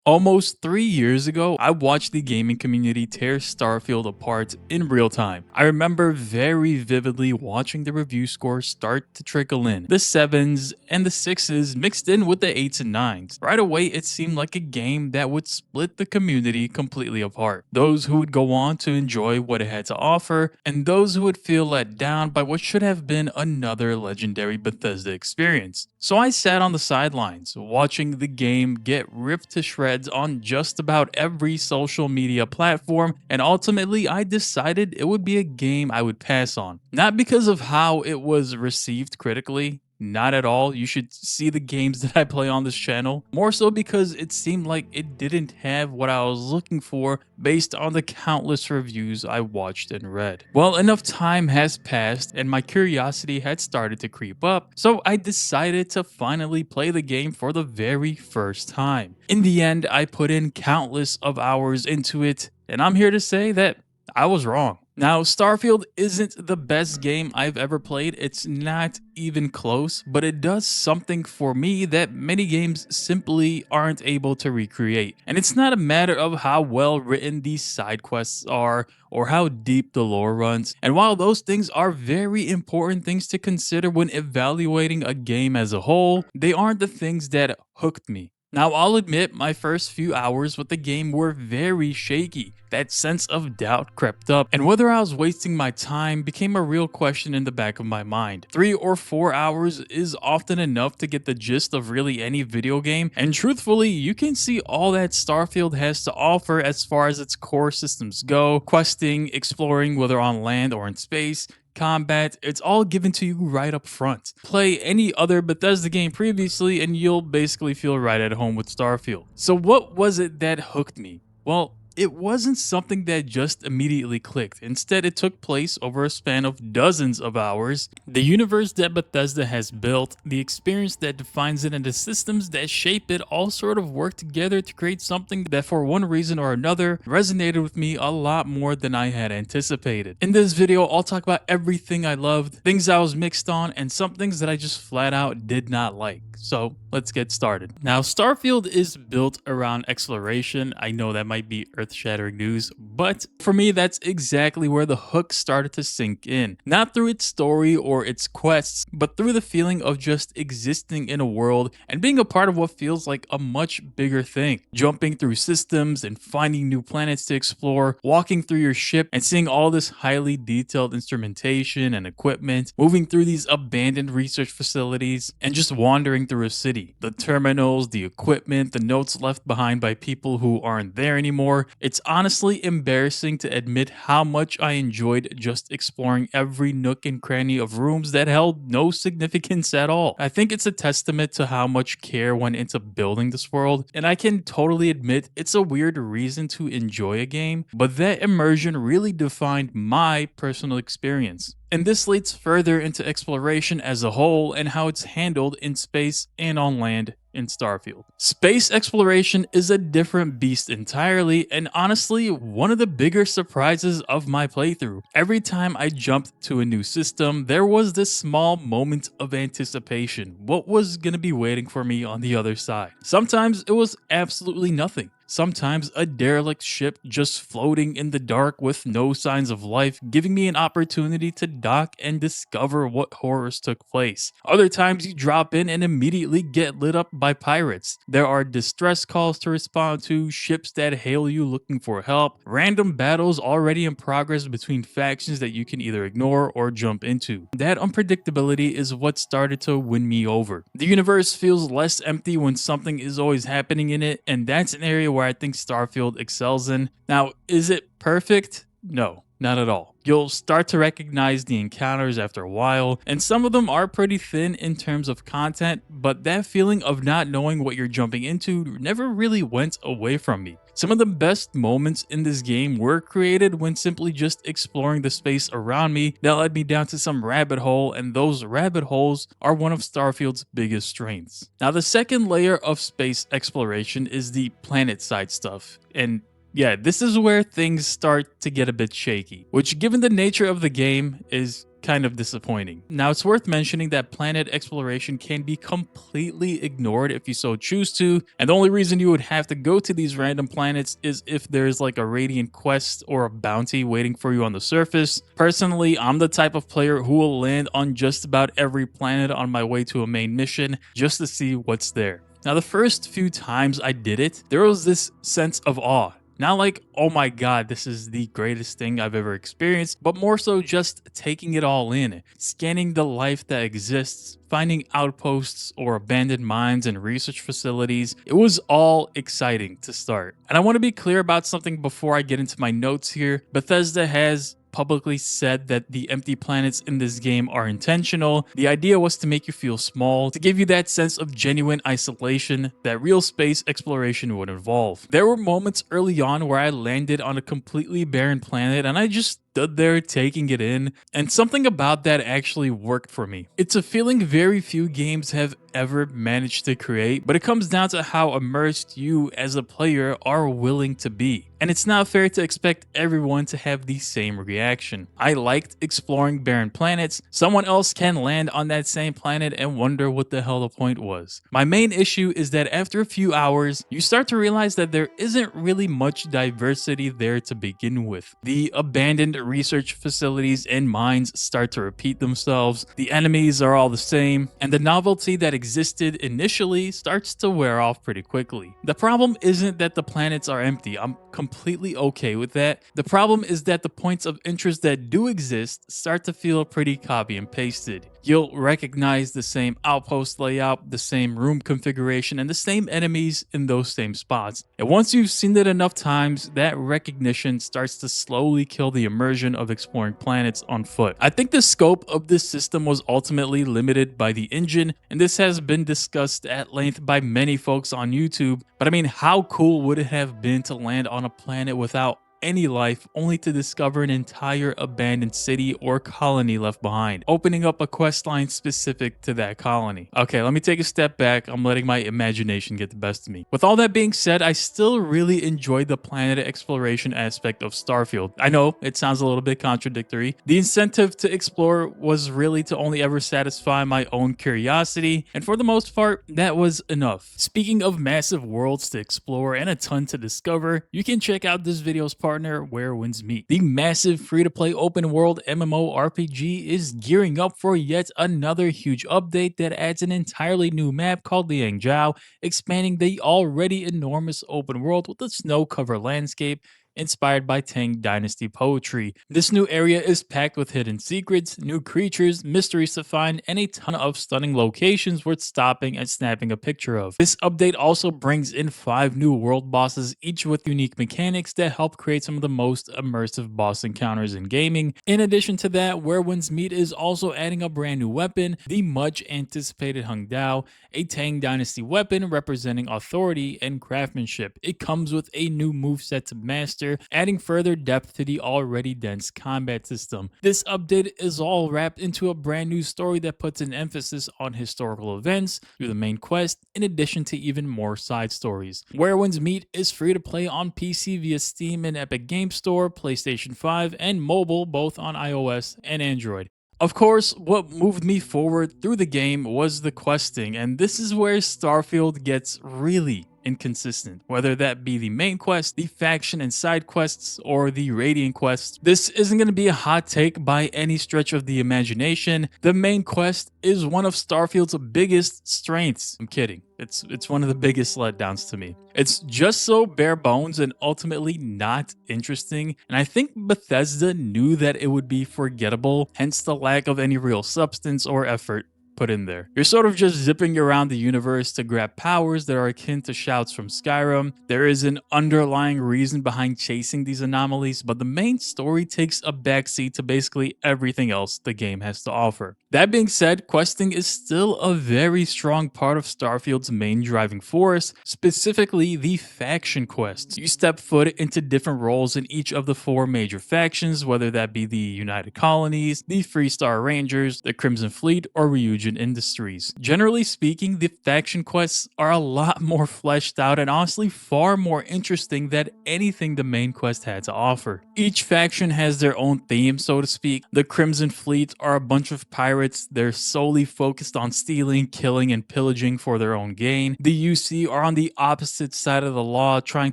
Almost 3 years ago, I watched the gaming community tear Starfield apart in real time. I remember very vividly watching the review scores start to trickle in, the 7s and the 6s mixed in with the 8s and 9s. Right away, it seemed like a game that would split the community completely apart. Those who would go on to enjoy what it had to offer, and those who would feel let down by what should have been another legendary Bethesda experience. So I sat on the sidelines, watching the game get ripped to shreds on just about every social media platform, and ultimately I decided it would be a game I would pass on. Not because of how it was received critically, not at all. You should see the games that I play on this channel. More so because it seemed like it didn't have what I was looking for based on the countless reviews I watched and read. Well, enough time has passed and my curiosity had started to creep up, so I decided to finally play the game for the very first time. In the end, I put in countless of hours into it, and I'm here to say that I was wrong. Now, Starfield isn't the best game I've ever played, it's not even close, but it does something for me that many games simply aren't able to recreate. And it's not a matter of how well written these side quests are or how deep the lore runs. And while those things are very important things to consider when evaluating a game as a whole, they aren't the things that hooked me. Now, I'll admit my first few hours with the game were very shaky. That sense of doubt crept up, and whether I was wasting my time became a real question in the back of my mind. 3 or 4 hours is often enough to get the gist of really any video game, and truthfully, you can see all that Starfield has to offer as far as its core systems go: questing, exploring whether on land or in space, combat, it's all given to you right up front. Play any other Bethesda game previously and you'll basically feel right at home with Starfield. So what was it that hooked me? Well, it wasn't something that just immediately clicked. Instead, it took place over a span of dozens of hours. The universe that Bethesda has built, the experience that defines it, and the systems that shape it all sort of work together to create something that for one reason or another resonated with me a lot more than I had anticipated. In this video, I'll talk about everything I loved, things I was mixed on, and some things that I just flat out did not like. So let's get started. Now, Starfield is built around exploration. I know that might be earth-shattering news, but for me, that's exactly where the hook started to sink in. Not through its story or its quests, but through the feeling of just existing in a world and being a part of what feels like a much bigger thing. Jumping through systems and finding new planets to explore, walking through your ship and seeing all this highly detailed instrumentation and equipment, moving through these abandoned research facilities, and just wandering through a city. The terminals, the equipment, the notes left behind by people who aren't there anymore. It's honestly embarrassing to admit how much I enjoyed just exploring every nook and cranny of rooms that held no significance at all. I think it's a testament to how much care went into building this world, and I can totally admit it's a weird reason to enjoy a game, but that immersion really defined my personal experience. And this leads further into exploration as a whole and how it's handled in space and on land in Starfield. Space exploration is a different beast entirely, and honestly, one of the bigger surprises of my playthrough. Every time I jumped to a new system, there was this small moment of anticipation. What was gonna be waiting for me on the other side? Sometimes it was absolutely nothing. Sometimes a derelict ship just floating in the dark with no signs of life, giving me an opportunity to dock and discover what horrors took place. Other times you drop in and immediately get lit up by pirates. There are distress calls to respond to, ships that hail you looking for help, random battles already in progress between factions that you can either ignore or jump into. That unpredictability is what started to win me over. The universe feels less empty when something is always happening in it, and that's an area where I think Starfield excels in. Now, is it perfect? No, not at all. You'll start to recognize the encounters after a while, and some of them are pretty thin in terms of content, but that feeling of not knowing what you're jumping into never really went away from me. Some of the best moments in this game were created when simply just exploring the space around me that led me down to some rabbit hole, and those rabbit holes are one of Starfield's biggest strengths. Now, the second layer of space exploration is the planet side stuff, and yeah, this is where things start to get a bit shaky, which given the nature of the game is kind of disappointing. Now, it's worth mentioning that planet exploration can be completely ignored if you so choose to, and the only reason you would have to go to these random planets is if there's like a radiant quest or a bounty waiting for you on the surface. Personally, I'm the type of player who will land on just about every planet on my way to a main mission just to see what's there. Now, the first few times I did it, there was this sense of awe. Not like, oh my god, this is the greatest thing I've ever experienced, but more so just taking it all in, scanning the life that exists, finding outposts or abandoned mines and research facilities. It was all exciting to start. And I want to be clear about something before I get into my notes here. Bethesda has publicly said that the empty planets in this game are intentional. The idea was to make you feel small, to give you that sense of genuine isolation that real space exploration would involve. There were moments early on where I landed on a completely barren planet and I just stood there taking it in, and something about that actually worked for me. It's a feeling very few games have ever managed to create, but it comes down to how immersed you as a player are willing to be. And it's not fair to expect everyone to have the same reaction. I liked exploring barren planets. Someone else can land on that same planet and wonder what the hell the point was. My main issue is that after a few hours, you start to realize that there isn't really much diversity there to begin with. The abandoned research facilities and mines start to repeat themselves, the enemies are all the same, and the novelty that existed initially starts to wear off pretty quickly. The problem isn't that the planets are empty. I'm completely okay with that. The problem is that the points of interest that do exist start to feel pretty copy and pasted. You'll recognize the same outpost layout, the same room configuration, and the same enemies in those same spots. And once you've seen it enough times, that recognition starts to slowly kill the immersion of exploring planets on foot. I think the scope of this system was ultimately limited by the engine, and this has been discussed at length by many folks on YouTube. But I mean, how cool would it have been to land on a planet without any life, only to discover an entire abandoned city or colony left behind, opening up a quest line specific to that colony? Okay, let me take a step back. I'm letting my imagination get the best of me. With all that being said, I still really enjoyed the planet exploration aspect of Starfield. I know it sounds a little bit contradictory. The incentive to explore was really to only ever satisfy my own curiosity, and for the most part, that was enough. Speaking of massive worlds to explore and a ton to discover, you can check out this video's partner, Where Winds Meet. The massive free-to-play open-world MMORPG is gearing up for yet another huge update that adds an entirely new map called Liangzhou, expanding the already enormous open world with a snow-covered landscape inspired by Tang Dynasty poetry. This new area is packed with hidden secrets, new creatures, mysteries to find, and a ton of stunning locations worth stopping and snapping a picture of. This update also brings in 5 new world bosses, each with unique mechanics that help create some of the most immersive boss encounters in gaming. In addition to that, Where Winds Meet is also adding a brand new weapon, the much anticipated Heng Blade, a Tang Dynasty weapon representing authority and craftsmanship. It comes with a new moveset to master, adding further depth to the already dense combat system. This update is all wrapped into a brand new story that puts an emphasis on historical events through the main quest, in addition to even more side stories. Where Winds Meet is free to play on PC via Steam and Epic Games Store, PlayStation 5, and mobile, both on iOS and Android. Of course, what moved me forward through the game was the questing, and this is where Starfield gets really inconsistent, whether that be the main quest, the faction and side quests, or the Radiant quest. This isn't going to be a hot take by any stretch of the imagination. The main quest is one of Starfield's biggest strengths. I'm kidding. It's one of the biggest letdowns to me. It's just so bare bones and ultimately not interesting, and I think Bethesda knew that it would be forgettable, hence the lack of any real substance or effort put in there. You're sort of just zipping around the universe to grab powers that are akin to shouts from Skyrim. There is an underlying reason behind chasing these anomalies, but the main story takes a backseat to basically everything else the game has to offer. That being said, questing is still a very strong part of Starfield's main driving force, specifically the faction quests. You step foot into different roles in each of the 4 major factions, whether that be the United Colonies, the Freestar Rangers, the Crimson Fleet, or Ryujin engine industries. Generally speaking, the faction quests are a lot more fleshed out and honestly far more interesting than anything the main quest had to offer. Each faction has their own theme, so to speak. The Crimson Fleet are a bunch of pirates. They're solely focused on stealing, killing, and pillaging for their own gain. The UC are on the opposite side of the law, trying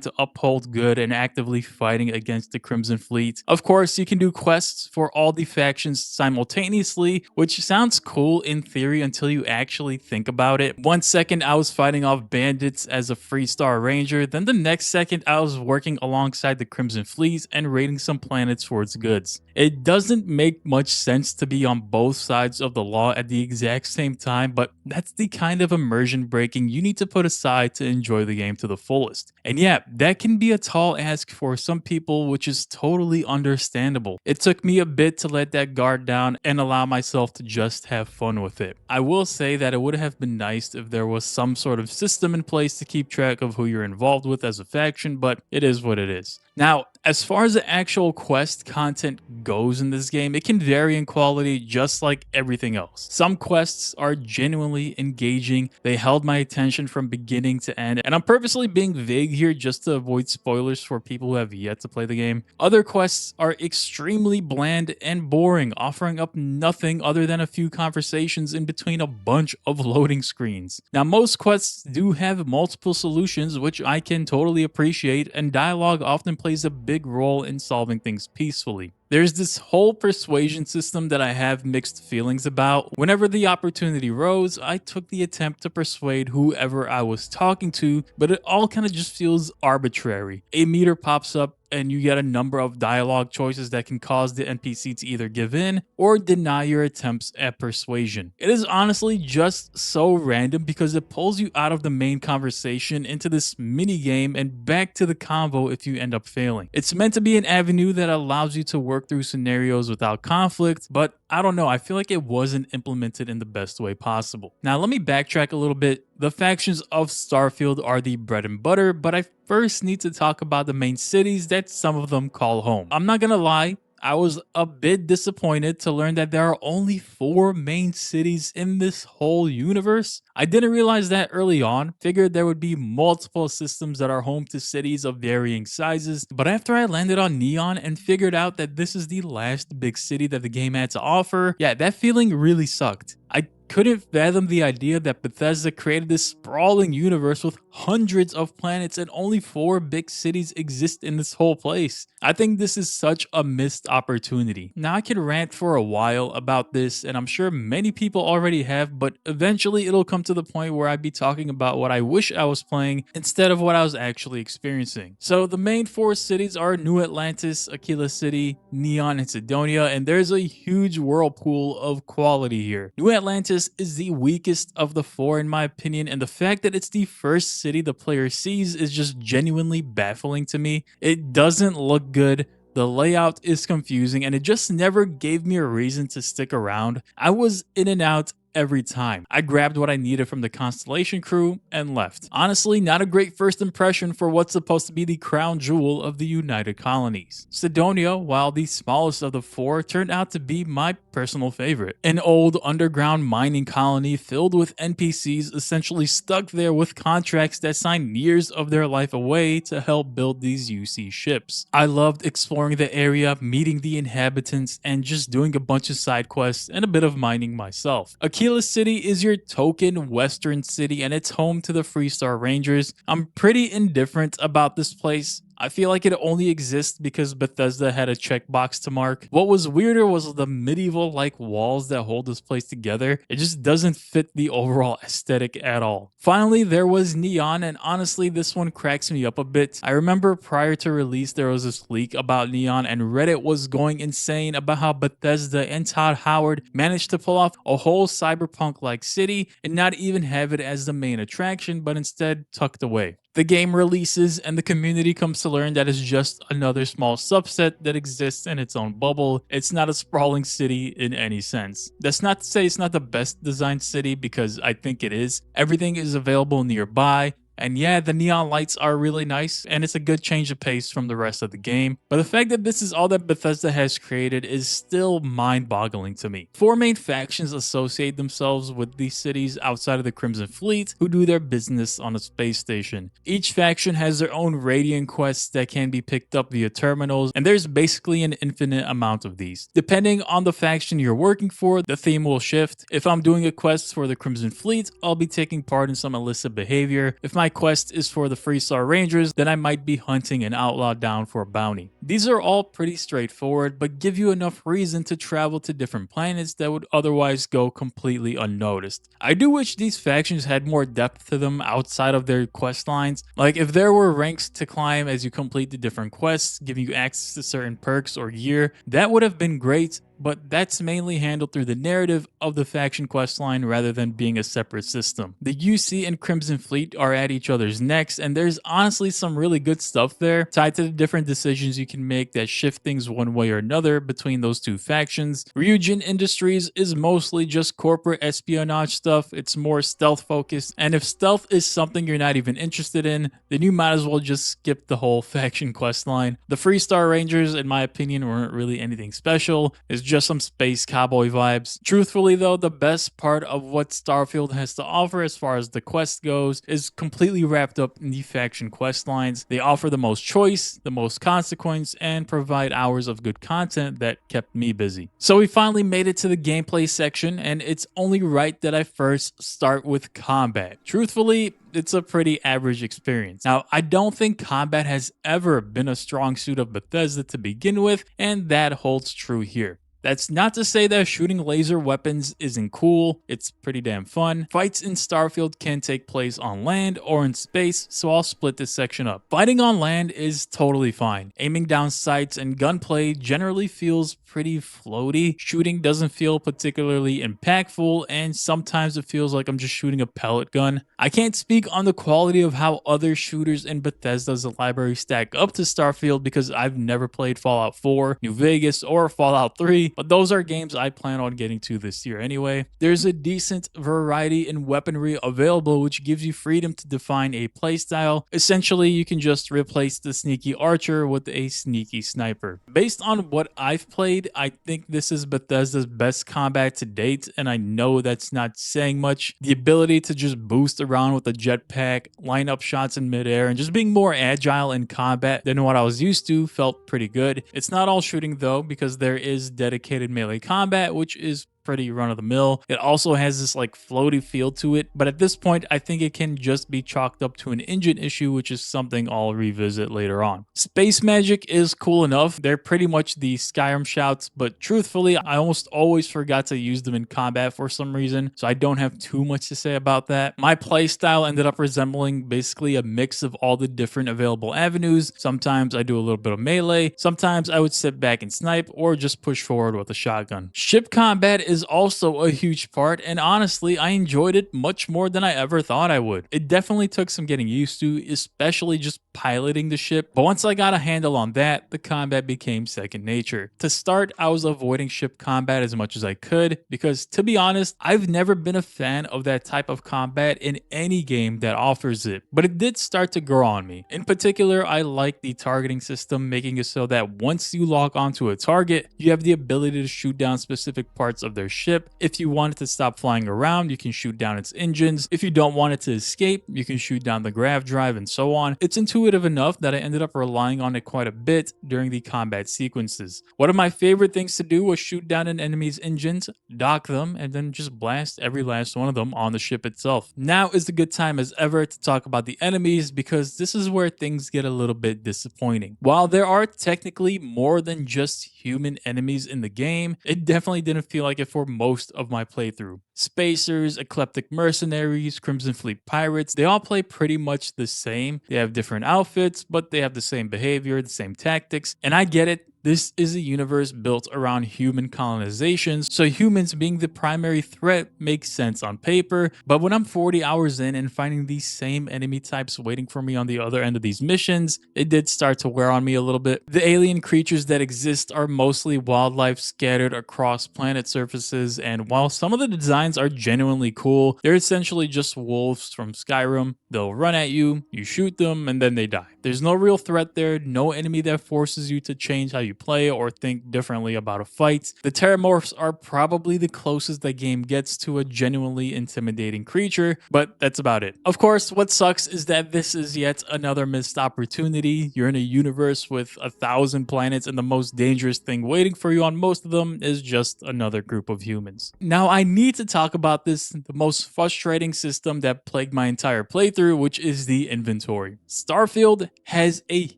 to uphold good and actively fighting against the Crimson Fleet. Of course, you can do quests for all the factions simultaneously, which sounds cool in theory until you actually think about it. One second I was fighting off bandits as a Freestar Ranger, then the next second I was working alongside the Crimson Fleet and raiding some planets for its goods. It doesn't make much sense to be on both sides of the law at the exact same time, but that's the kind of immersion breaking you need to put aside to enjoy the game to the fullest. And yeah, that can be a tall ask for some people, which is totally understandable. It took me a bit to let that guard down and allow myself to just have fun with it. I will say that it would have been nice if there was some sort of system in place to keep track of who you're involved with as a faction, but it is what it is. Now, as far as the actual quest content goes in this game, it can vary in quality just like everything else. Some quests are genuinely engaging, they held my attention from beginning to end, and I'm purposely being vague here just to avoid spoilers for people who have yet to play the game. Other quests are extremely bland and boring, offering up nothing other than a few conversations in between a bunch of loading screens. Now, most quests do have multiple solutions, which I can totally appreciate, and dialogue often plays a big role in solving things peacefully. There's this whole persuasion system that I have mixed feelings about. Whenever the opportunity rose, I took the attempt to persuade whoever I was talking to, but it all kind of just feels arbitrary. A meter pops up and you get a number of dialogue choices that can cause the NPC to either give in or deny your attempts at persuasion. It is honestly just so random because it pulls you out of the main conversation into this mini game and back to the convo if you end up failing. It's meant to be an avenue that allows you to work through scenarios without conflict, but I don't know, I feel like it wasn't implemented in the best way possible. Now let me backtrack a little bit. The factions of Starfield are the bread and butter, but I first need to talk about the main cities that some of them call home. I'm not gonna lie, I was a bit disappointed to learn that there are only 4 main cities in this whole universe. I didn't realize that early on, figured there would be multiple systems that are home to cities of varying sizes, but after I landed on Neon and figured out that this is the last big city that the game had to offer, yeah, that feeling really sucked. I couldn't fathom the idea that Bethesda created this sprawling universe with hundreds of planets and only 4 big cities exist in this whole place. I think this is such a missed opportunity. Now I could rant for a while about this, and I'm sure many people already have, but eventually it'll come to the point where I'd be talking about what I wish I was playing instead of what I was actually experiencing. So the main 4 cities are New Atlantis, Aquila City, Neon, and Sidonia, and there's a huge whirlpool of quality here. New Atlantis is the weakest of the 4 in my opinion, and the fact that it's the first city the player sees is just genuinely baffling to me. It doesn't look good, the layout is confusing, and it just never gave me a reason to stick around. I was in and out every time. I grabbed what I needed from the Constellation crew and left. Honestly, not a great first impression for what's supposed to be the crown jewel of the United Colonies. Sidonia, while the smallest of the 4, turned out to be my personal favorite. An old underground mining colony filled with NPCs essentially stuck there with contracts that signed years of their life away to help build these UC ships. I loved exploring the area, meeting the inhabitants, and just doing a bunch of side quests and a bit of mining myself. Aquila City is your token western city and it's home to the Freestar Rangers. I'm pretty indifferent about this place. I feel like it only exists because Bethesda had a checkbox to mark. What was weirder was the medieval-like walls that hold this place together. It just doesn't fit the overall aesthetic at all. Finally, there was Neon, and honestly, this one cracks me up a bit. I remember prior to release, there was this leak about Neon, and Reddit was going insane about how Bethesda and Todd Howard managed to pull off a whole cyberpunk-like city and not even have it as the main attraction, but instead tucked away. The game releases and the community comes to learn that it's just another small subset that exists in its own bubble. It's not a sprawling city in any sense. That's not to say it's not the best designed city, because I think it is. Everything is available nearby. And yeah, the neon lights are really nice, and it's a good change of pace from the rest of the game. But the fact that this is all that Bethesda has created is still mind-boggling to me. Four main factions associate themselves with these cities outside of the Crimson Fleet, who do their business on a space station. Each faction has their own Radiant quests that can be picked up via terminals, and there's basically an infinite amount of these. Depending on the faction you're working for, the theme will shift. If I'm doing a quest for the Crimson Fleet, I'll be taking part in some illicit behavior. If my quest is for the Freestar Rangers, then I might be hunting an outlaw down for a bounty. These are all pretty straightforward, but give you enough reason to travel to different planets that would otherwise go completely unnoticed. I do wish these factions had more depth to them outside of their quest lines. Like if there were ranks to climb as you complete the different quests, giving you access to certain perks or gear, that would have been great, but that's mainly handled through the narrative of the faction questline rather than being a separate system. The UC and Crimson Fleet are at each other's necks, and there's honestly some really good stuff there, tied to the different decisions you can make that shift things one way or another between those two factions. Ryujin Industries is mostly just corporate espionage stuff, it's more stealth focused, and if stealth is something you're not even interested in, then you might as well just skip the whole faction questline. The Freestar Rangers, in my opinion, weren't really anything special. It's just some space cowboy vibes. Truthfully though, the best part of what Starfield has to offer as far as the quest goes is completely wrapped up in the faction quest lines. They offer the most choice, the most consequence, and provide hours of good content that kept me busy. So we finally made it to the gameplay section, and it's only right that I first start with combat. Truthfully, it's a pretty average experience. Now, I don't think combat has ever been a strong suit of Bethesda to begin with, and that holds true here. That's not to say that shooting laser weapons isn't cool, it's pretty damn fun. Fights in Starfield can take place on land or in space, so I'll split this section up. Fighting on land is totally fine. Aiming down sights and gunplay generally feels pretty floaty. Shooting doesn't feel particularly impactful, and sometimes it feels like I'm just shooting a pellet gun. I can't speak on the quality of how other shooters in Bethesda's library stack up to Starfield because I've never played Fallout 4, New Vegas, or Fallout 3, but those are games I plan on getting to this year anyway. There's a decent variety in weaponry available, which gives you freedom to define a playstyle. Essentially, you can just replace the sneaky archer with a sneaky sniper. Based on what I've played, I think this is Bethesda's best combat to date, and I know that's not saying much. The ability to just boost around with a jetpack, line up shots in midair, and just being more agile in combat than what I was used to felt pretty good. It's not all shooting though, because there is dedicated melee combat, which is pretty run-of-the-mill. It also has this like floaty feel to it, but at this point I think it can just be chalked up to an engine issue, which is something I'll revisit later on. Space magic is cool enough. They're pretty much the Skyrim shouts, but truthfully I almost always forgot to use them in combat for some reason, so I don't have too much to say about that. My playstyle ended up resembling basically a mix of all the different available avenues. Sometimes I do a little bit of melee, sometimes I would sit back and snipe, or just push forward with a shotgun. Ship combat is also a huge part, and honestly I enjoyed it much more than I ever thought I would. It definitely took some getting used to, especially just piloting the ship, but once I got a handle on that, the combat became second nature. To start, I was avoiding ship combat as much as I could because, to be honest, I've never been a fan of that type of combat in any game that offers it, but it did start to grow on me. In particular, I like the targeting system, making it so that once you lock onto a target, you have the ability to shoot down specific parts of their ship. If you want it to stop flying around, you can shoot down its engines. If you don't want it to escape, you can shoot down the grav drive and so on. It's intuitive enough that I ended up relying on it quite a bit during the combat sequences. One of my favorite things to do was shoot down an enemy's engines, dock them, and then just blast every last one of them on the ship itself. Now is a good time as ever to talk about the enemies, because this is where things get a little bit disappointing. While there are technically more than just human enemies in the game, it definitely didn't feel like it for most of my playthrough. Spacers, eclectic mercenaries, Crimson Fleet pirates, they all play pretty much the same. They have different outfits, but they have the same behavior, the same tactics, and I get it. This is a universe built around human colonizations, so humans being the primary threat makes sense on paper, but when I'm 40 hours in and finding these same enemy types waiting for me on the other end of these missions, it did start to wear on me a little bit. The alien creatures that exist are mostly wildlife scattered across planet surfaces, and while some of the designs designs are genuinely cool. They're essentially just wolves from Skyrim. They'll run at you, you shoot them, and then they die. There's no real threat there, no enemy that forces you to change how you play or think differently about a fight. The Terramorphs are probably the closest the game gets to a genuinely intimidating creature, but that's about it. Of course, what sucks is that this is yet another missed opportunity. You're in a universe with 1,000 planets, and the most dangerous thing waiting for you on most of them is just another group of humans. Now, I need to talk about this, the most frustrating system that plagued my entire playthrough, which is the inventory. Starfield has a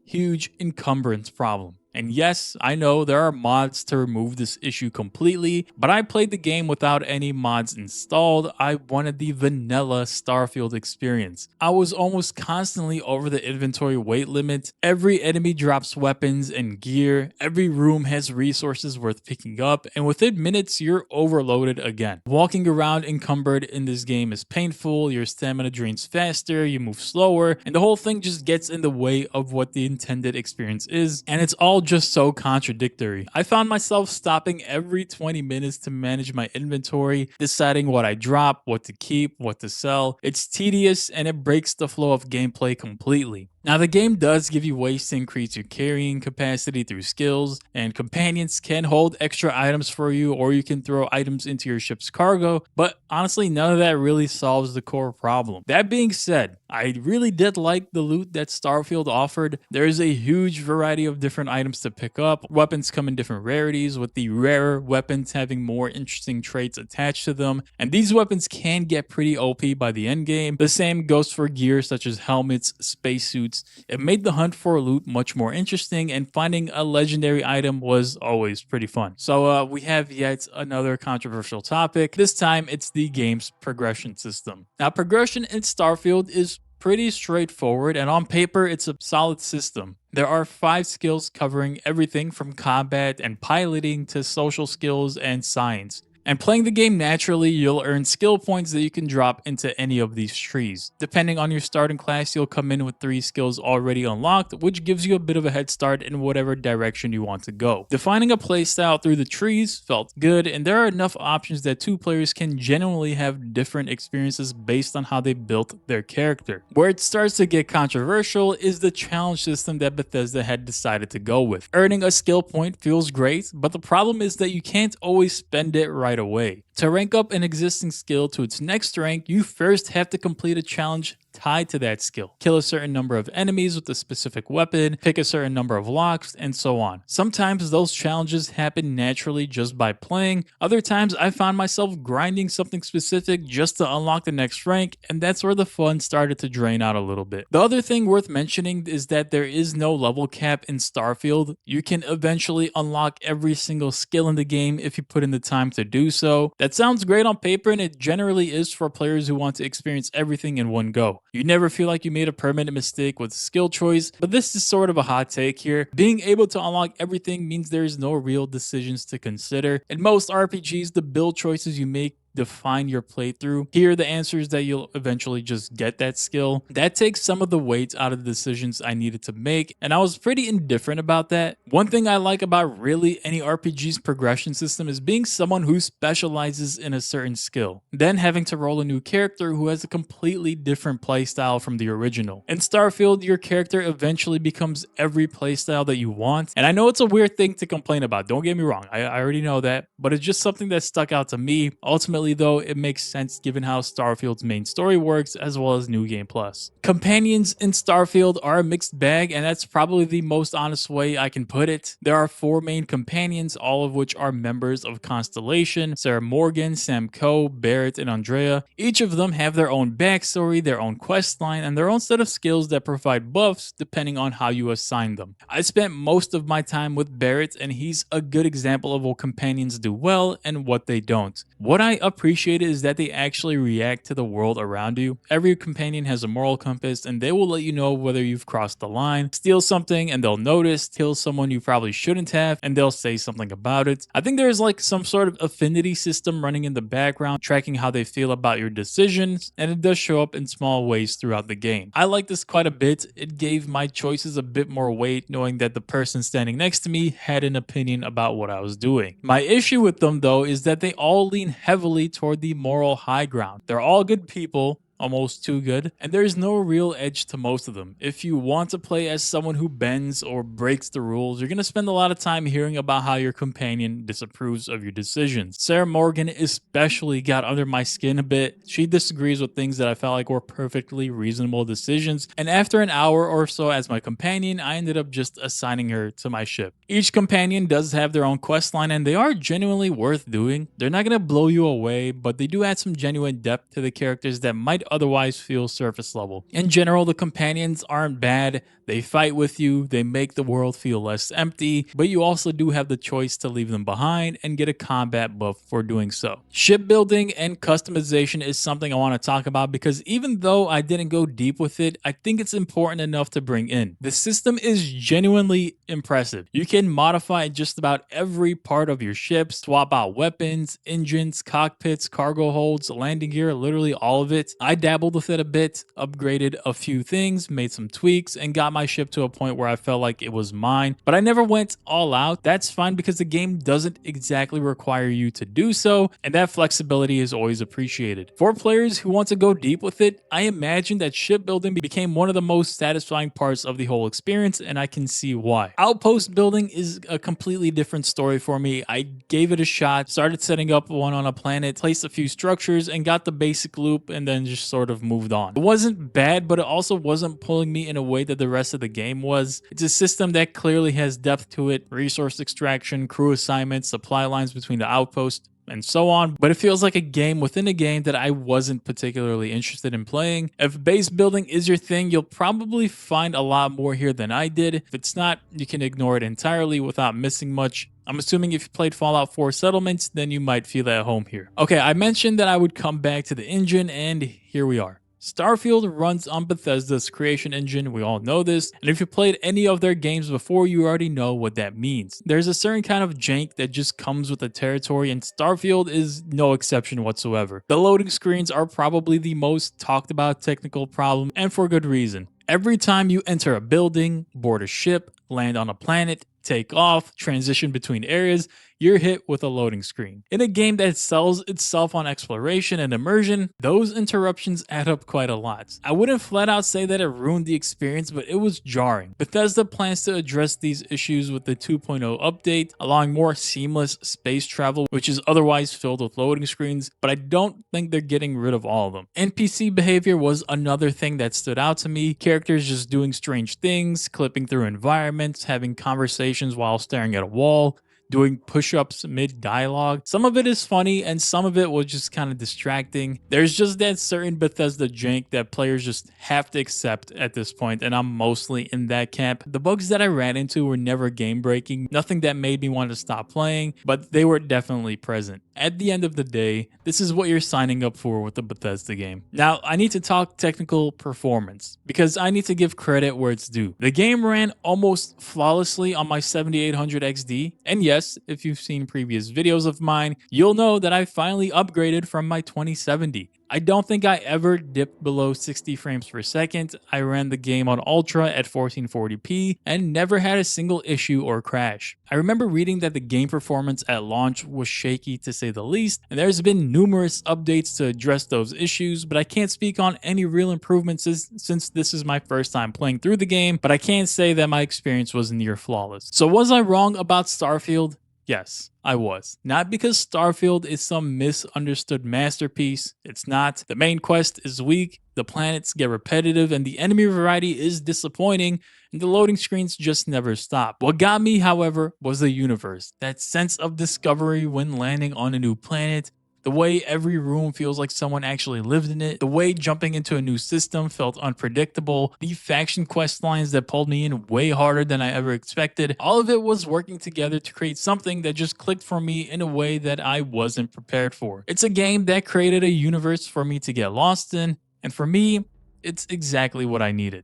huge encumbrance problem. And yes, I know there are mods to remove this issue completely, but I played the game without any mods installed. I wanted the vanilla Starfield experience. I was almost constantly over the inventory weight limit. Every enemy drops weapons and gear. Every room has resources worth picking up, and within minutes, you're overloaded again. Walking around encumbered in this game is painful. Your stamina drains faster, you move slower, and the whole thing just gets in the way of what the intended experience is, and it's all just so contradictory. I found myself stopping every 20 minutes to manage my inventory, deciding what I drop, what to keep, what to sell. It's tedious and it breaks the flow of gameplay completely. Now, the game does give you ways to increase your carrying capacity through skills, and companions can hold extra items for you, or you can throw items into your ship's cargo, but honestly, none of that really solves the core problem. That being said, I really did like the loot that Starfield offered. There is a huge variety of different items to pick up. Weapons come in different rarities, with the rarer weapons having more interesting traits attached to them, and these weapons can get pretty OP by the end game. The same goes for gear such as helmets, spacesuits. It made the hunt for loot much more interesting, and finding a legendary item was always pretty fun. So we have yet another controversial topic. This time it's the game's progression system. Now, progression in Starfield is pretty straightforward, and on paper it's a solid system. There are 5 skills covering everything from combat and piloting to social skills and science. And playing the game naturally, you'll earn skill points that you can drop into any of these trees. Depending on your starting class, you'll come in with 3 skills already unlocked, which gives you a bit of a head start in whatever direction you want to go. Defining a playstyle through the trees felt good, and there are enough options that 2 players can genuinely have different experiences based on how they built their character. Where it starts to get controversial is the challenge system that Bethesda had decided to go with. Earning a skill point feels great, but the problem is that you can't always spend it right away. To rank up an existing skill to its next rank, you first have to complete a challenge tied to that skill. Kill a certain number of enemies with a specific weapon, pick a certain number of locks, and so on. Sometimes those challenges happen naturally just by playing. Other times I found myself grinding something specific just to unlock the next rank, and that's where the fun started to drain out a little bit. The other thing worth mentioning is that there is no level cap in Starfield. You can eventually unlock every single skill in the game if you put in the time to do so. That sounds great on paper, and it generally is for players who want to experience everything in one go. You never feel like you made a permanent mistake with skill choice, but this is sort of a hot take here. Being able to unlock everything means there is no real decisions to consider. In most RPGs, the build choices you make define your playthrough. Here, the answer is that you'll eventually just get that skill. That takes some of the weight out of the decisions I needed to make, and I was pretty indifferent about that. One thing I like about really any RPG's progression system is being someone who specializes in a certain skill, then having to roll a new character who has a completely different playstyle from the original. In Starfield, your character eventually becomes every playstyle that you want, and I know it's a weird thing to complain about, don't get me wrong, I already know that, but it's just something that stuck out to me. Ultimately, though, it makes sense given how Starfield's main story works, as well as New Game Plus. Companions in Starfield are a mixed bag, and that's probably the most honest way I can put it. There are 4 main companions, all of which are members of Constellation: Sarah Morgan, Sam Coe, Barrett, and Andrea. Each of them have their own backstory, their own quest line, and their own set of skills that provide buffs depending on how you assign them. I spent most of my time with Barrett, and he's a good example of what companions do well and what they don't. What I appreciate is that they actually react to the world around you. Every companion has a moral compass, and they will let you know whether you've crossed the line. Steal something and they'll notice, kill someone you probably shouldn't have, and they'll say something about it. I think there's like some sort of affinity system running in the background, tracking how they feel about your decisions, and it does show up in small ways throughout the game. I like this quite a bit. It gave my choices a bit more weight, knowing that the person standing next to me had an opinion about what I was doing. My issue with them, though, is that they all lean heavily toward the moral high ground. They're all good people, almost too good, and there's no real edge to most of them. If you want to play as someone who bends or breaks the rules, you're going to spend a lot of time hearing about how your companion disapproves of your decisions. Sarah Morgan especially got under my skin a bit. She disagrees with things that I felt like were perfectly reasonable decisions, and after an hour or so as my companion, I ended up just assigning her to my ship. Each companion does have their own quest line, and they are genuinely worth doing. They're not going to blow you away, but they do add some genuine depth to the characters that might otherwise feel surface level. In general, the companions aren't bad. They fight with you, they make the world feel less empty, but you also do have the choice to leave them behind and get a combat buff for doing so. Shipbuilding and customization is something I want to talk about because even though I didn't go deep with it, I think it's important enough to bring in. The system is genuinely impressive. You can modify just about every part of your ship, swap out weapons, engines, cockpits, cargo holds, landing gear, literally all of it. I dabbled with it a bit, upgraded a few things, made some tweaks, and got my ship to a point where I felt like it was mine, but I never went all out. That's fine because the game doesn't exactly require you to do so, and that flexibility is always appreciated. For players who want to go deep with it, I imagine that shipbuilding became one of the most satisfying parts of the whole experience, and I can see why. Outpost building is a completely different story for me. I gave it a shot, started setting up one on a planet, placed a few structures, and got the basic loop, and then just sort of moved on. It wasn't bad, but it also wasn't pulling me in a way that the rest of the game was. It's a system that clearly has depth to it, resource extraction, crew assignments, supply lines between the outposts, and so on, but it feels like a game within a game that I wasn't particularly interested in playing. If base building is your thing, you'll probably find a lot more here than I did. If it's not, you can ignore it entirely without missing much. I'm assuming if you played Fallout 4 Settlements, then you might feel at home here. Okay, I mentioned that I would come back to the engine, and here we are. Starfield runs on Bethesda's creation engine, we all know this, and if you played any of their games before, you already know what that means. There's a certain kind of jank that just comes with the territory, and Starfield is no exception whatsoever. The loading screens are probably the most talked about technical problem, and for good reason. Every time you enter a building, board a ship, land on a planet, take off, transition between areas, you're hit with a loading screen. In a game that sells itself on exploration and immersion, those interruptions add up quite a lot. I wouldn't flat out say that it ruined the experience, but it was jarring. Bethesda plans to address these issues with the 2.0 update, allowing more seamless space travel, which is otherwise filled with loading screens, but I don't think they're getting rid of all of them. NPC behavior was another thing that stood out to me. Characters just doing strange things, clipping through environments, having conversations while staring at a wall, doing push-ups mid-dialogue. Some of it is funny and some of it was just kind of distracting. There's just that certain Bethesda jank that players just have to accept at this point, and I'm mostly in that camp. The bugs that I ran into were never game-breaking, nothing that made me want to stop playing, but they were definitely present. At the end of the day, this is what you're signing up for with the Bethesda game. Now, I need to talk technical performance, because I need to give credit where it's due. The game ran almost flawlessly on my 7800 XD, and yes, if you've seen previous videos of mine, you'll know that I finally upgraded from my 2070. I don't think I ever dipped below 60 frames per second. I ran the game on Ultra at 1440p and never had a single issue or crash. I remember reading that the game performance at launch was shaky to say the least, and there's been numerous updates to address those issues, but I can't speak on any real improvements since this is my first time playing through the game, but I can't say that my experience was near flawless. So was I wrong about Starfield? Yes, I was. Not because Starfield is some misunderstood masterpiece. It's not. The main quest is weak, the planets get repetitive, and the enemy variety is disappointing, and the loading screens just never stop. What got me, however, was the universe. That sense of discovery when landing on a new planet, the way every room feels like someone actually lived in it, the way jumping into a new system felt unpredictable, the faction quest lines that pulled me in way harder than I ever expected, all of it was working together to create something that just clicked for me in a way that I wasn't prepared for. It's a game that created a universe for me to get lost in, and for me, it's exactly what I needed.